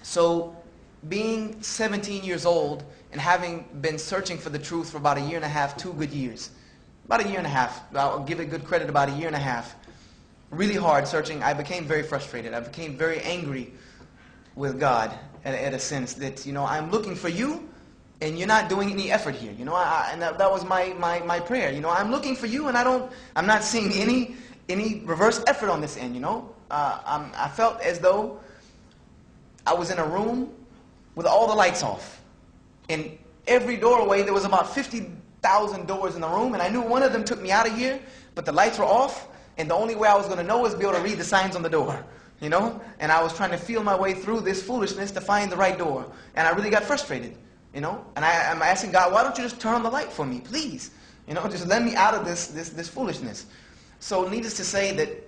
So being 17 years old and having been searching for the truth for about a year and a half, 2 good years, about a year and a half, I'll give it good credit, about a year and a half, really hard searching, I became very frustrated. I became very angry with God at a sense that, I'm looking for you and you're not doing any effort here. And that was my prayer. I'm looking for you and I'm not seeing any reverse effort on this end, I felt as though I was in a room with all the lights off. In every doorway, there was about 50,000 doors in the room, and I knew one of them took me out of here, but the lights were off, and the only way I was going to know was be able to read the signs on the door, And I was trying to feel my way through this foolishness to find the right door, and I really got frustrated, And I'm asking God, why don't you just turn on the light for me, please? Just let me out of this foolishness. So needless to say that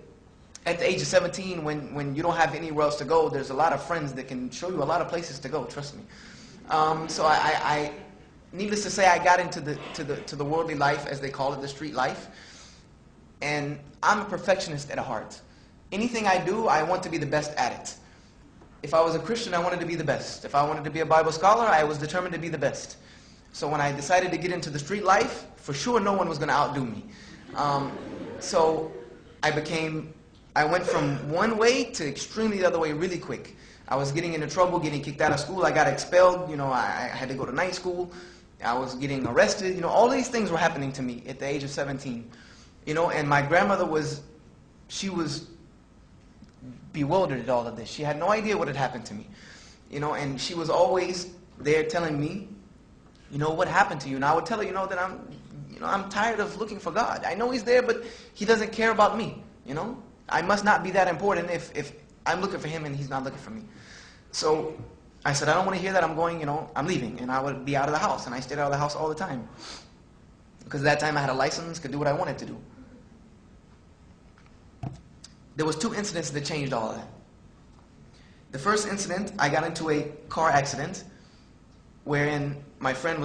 at the age of 17, when you don't have anywhere else to go, there's a lot of friends that can show you a lot of places to go, trust me. So I needless to say, I got into the worldly life, as they call it, the street life. And I'm a perfectionist at heart. Anything I do, I want to be the best at it. If I was a Christian, I wanted to be the best. If I wanted to be a Bible scholar, I was determined to be the best. So when I decided to get into the street life, for sure no one was going to outdo me. So I went from one way to extremely the other way really quick. I was getting into trouble, getting kicked out of school. I got expelled. I had to go to night school. I was getting arrested. All these things were happening to me at the age of 17. And my grandmother she was bewildered at all of this. She had no idea what had happened to me. And she was always there telling me, what happened to you? And I would tell her, that I'm tired of looking for God. I know He's there, but He doesn't care about me. I must not be that important if I'm looking for Him and He's not looking for me. So I said, I don't want to hear that. I'm going, I'm leaving. And I would be out of the house. And I stayed out of the house all the time. Because at that time I had a license, could do what I wanted to do. There was 2 incidents that changed all of that. The first incident, I got into a car accident wherein me and my friend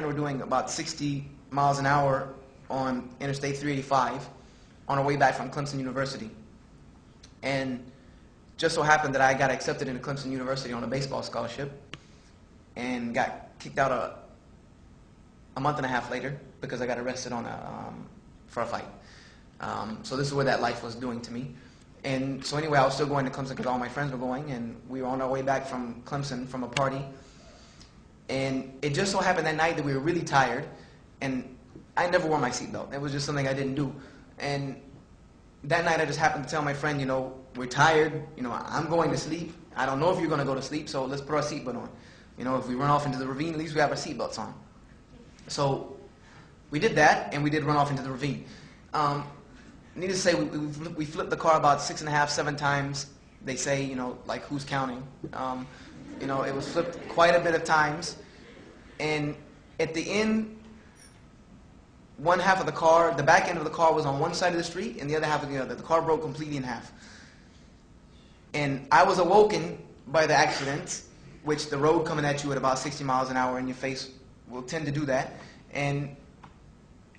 were doing about 60 miles an hour on Interstate 385 on our way back from Clemson University. And just so happened that I got accepted into Clemson University on a baseball scholarship and got kicked out a month and a half later because I got arrested for a fight. So this is what that life was doing to me. And so anyway, I was still going to Clemson because all my friends were going, and we were on our way back from Clemson from a party. And it just so happened that night that we were really tired, and I never wore my seatbelt. It was just something I didn't do. And that night I just happened to tell my friend, we're tired, I'm going to sleep. I don't know if you're going to go to sleep, so let's put our seatbelt on. If we run off into the ravine, at least we have our seatbelts on. So we did that, and we did run off into the ravine. Needless to say, we flipped the car about 6.5, 7 times. They say, like who's counting? It was flipped quite a bit of times. And at the end, one half of the car, the back end of the car was on one side of the street and the other half was the other. The car broke completely in half. And I was awoken by the accident, which the road coming at you at about 60 miles an hour in your face will tend to do that. And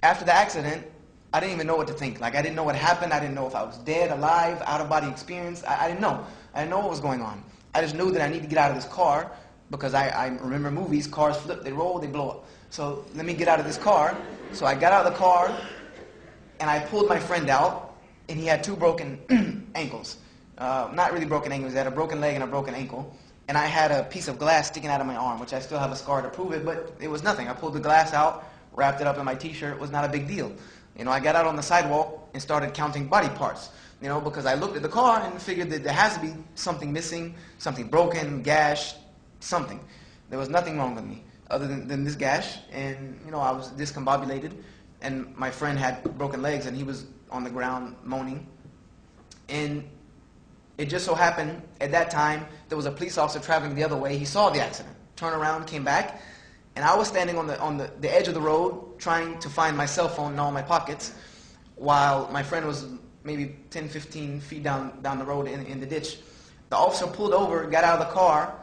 after the accident, I didn't even know what to think. Like, I didn't know what happened. I didn't know if I was dead, alive, out-of-body experience. I didn't know. I didn't know what was going on. I just knew that I need to get out of this car because I remember movies, cars flip, they roll, they blow up. So let me get out of this car. So I got out of the car, and I pulled my friend out, and he had 2 broken ankles. Not really broken ankles. He had a broken leg and a broken ankle. And I had a piece of glass sticking out of my arm, which I still have a scar to prove it, but it was nothing. I pulled the glass out, wrapped it up in my T-shirt. It was not a big deal. I got out on the sidewalk and started counting body parts, because I looked at the car and figured that there has to be something missing, something broken, gash, something. There was nothing wrong with me other than this gash, and, I was discombobulated, and my friend had broken legs, and he was on the ground moaning. And it just so happened, at that time, there was a police officer traveling the other way. He saw the accident, turned around, came back, and I was standing on the edge of the road trying to find my cell phone in all my pockets while my friend was maybe 10, 15 feet down the road in the ditch. The officer pulled over, got out of the car.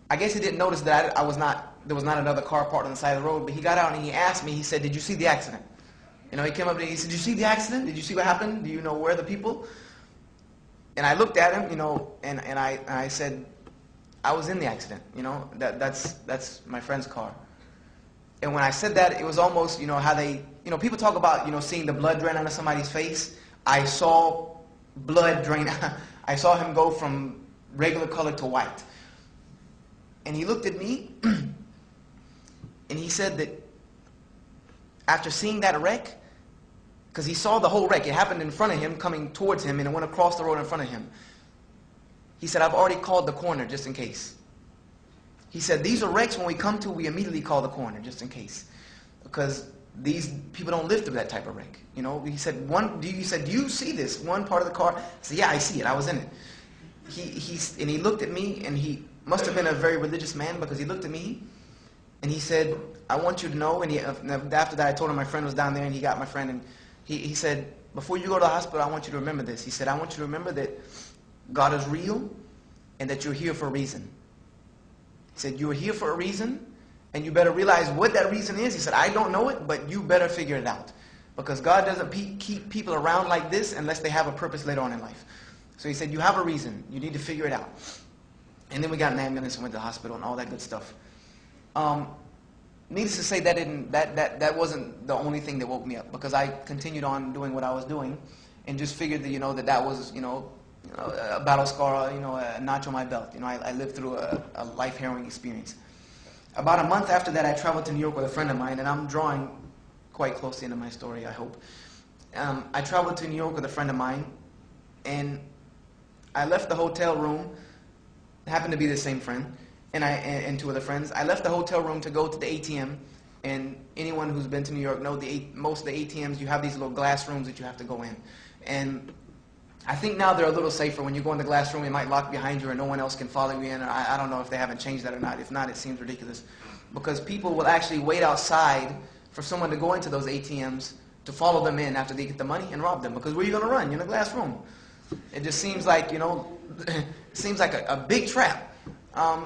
I guess he didn't notice that there was not another car parked on the side of the road, but he got out and he asked me, he said, "Did you see the accident?" He came up to me, he said, "Did you see the accident? Did you see what happened? Do you know where the people?" And I looked at him, and I said, I was in the accident, you know, that's my friend's car. And when I said that, it was almost, you know, how they, you know, people talk about, you know, seeing the blood drain out of somebody's face. I saw blood drain. I saw him go from regular color to white. And he looked at me, and he said that after seeing that wreck, because he saw the whole wreck, it happened in front of him, coming towards him, and it went across the road in front of him. He said, I've already called the coroner just in case. He said, these are wrecks when we come to, we immediately call the coroner just in case. Because these people don't live through that type of wreck. You know, he said, do you see this? One part of the car? I said, yeah, I see it. I was in it. And he looked at me, and he must have been a very religious man, because he looked at me, and he said, I want you to know, and after that I told him my friend was down there, and he got my friend, and he said, before you go to the hospital, I want you to remember this. He said, I want you to remember that God is real, and that you're here for a reason. He said, you are here for a reason, and you better realize what that reason is. He said, I don't know it, but you better figure it out. Because God doesn't keep people around like this unless they have a purpose later on in life. So he said, you have a reason. You need to figure it out. And then we got an ambulance and went to the hospital and all that good stuff. Needless to say, that wasn't the only thing that woke me up, because I continued on doing what I was doing and just figured that, you know, that was, you know, a battle scar, you know, a notch on my belt. You know, I lived through a life-harrowing experience. About a month after that, I traveled to New York with a friend of mine, and I'm drawing quite close to the end of my story, I hope. I traveled to New York with a friend of mine, and I left the hotel room. It happened to be the same friend, and two other friends. I left the hotel room to go to the ATM, and anyone who's been to New York knows most of the ATMs, you have these little glass rooms that you have to go in. And I think now they're a little safer. When you go in the glass room, it might lock behind you, or no one else can follow you in. Or I don't know if they haven't changed that or not. If not, it seems ridiculous. Because people will actually wait outside for someone to go into those ATMs to follow them in after they get the money and rob them. Because where are you going to run? You're in a glass room. It just seems like, you know, it seems like a big trap.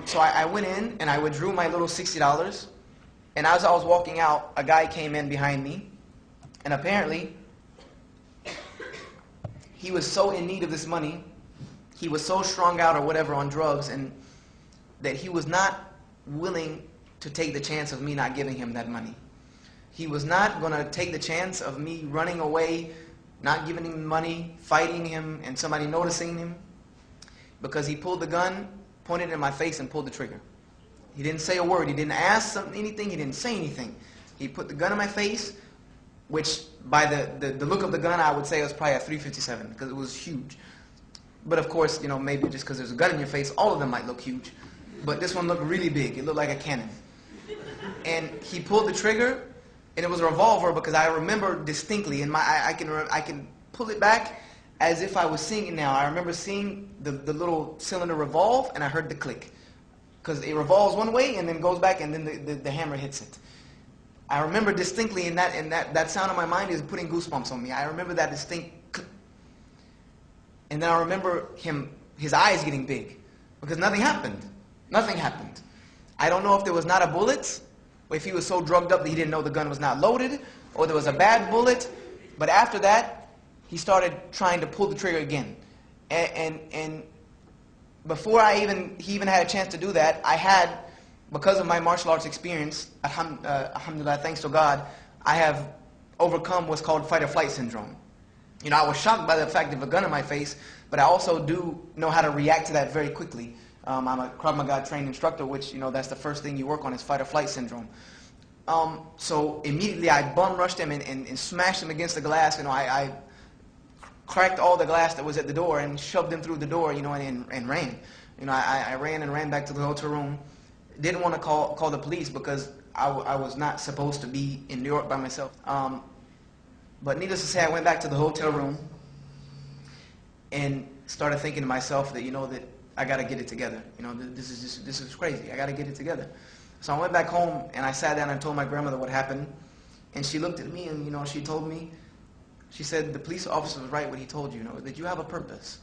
So I went in, and I withdrew my little $60. And as I was walking out, a guy came in behind me. And apparently, he was so in need of this money, he was so strung out or whatever on drugs, and that he was not willing to take the chance of me not giving him that money. He was not going to take the chance of me running away, not giving him money, fighting him, and somebody noticing him, because he pulled the gun, pointed it in my face, and pulled the trigger. He didn't say a word. He didn't ask anything. He didn't say anything. He put the gun in my face, which by the look of the gun, I would say it was probably a .357, because it was huge. But of course, you know, maybe just because there's a gun in your face, all of them might look huge. But this one looked really big. It looked like a cannon. And he pulled the trigger, and it was a revolver, because I remember distinctly, and I can pull it back as if I was seeing it now. I remember seeing the little cylinder revolve, and I heard the click. Because it revolves one way, and then goes back, and then the hammer hits it. I remember distinctly, and that sound in my mind is putting goosebumps on me. I remember that distinct click. And then I remember his eyes getting big, because nothing happened. Nothing happened. I don't know if there was not a bullet, or if he was so drugged up that he didn't know the gun was not loaded, or there was a bad bullet. But after that, he started trying to pull the trigger again. And before he even had a chance to do that, I had, because of my martial arts experience, alhamdulillah, thanks to God, I have overcome what's called fight or flight syndrome. You know, I was shocked by the fact of a gun in my face, but I also do know how to react to that very quickly. I'm a Krav Maga trained instructor, which, you know, that's the first thing you work on is fight or flight syndrome. So immediately I bum rushed him and smashed him against the glass. You know, I cracked all the glass that was at the door and shoved him through the door, you know, and ran. You know, I ran back to the hotel room. Didn't want to call the police, because I was not supposed to be in New York by myself. But needless to say, I went back to the hotel room and started thinking to myself that, you know, that I got to get it together. You know, this is crazy. I got to get it together. So I went back home, and I sat down and told my grandmother what happened. And she looked at me, and, you know, she told me, she said, the police officer was right when he told you, you know, that you have a purpose.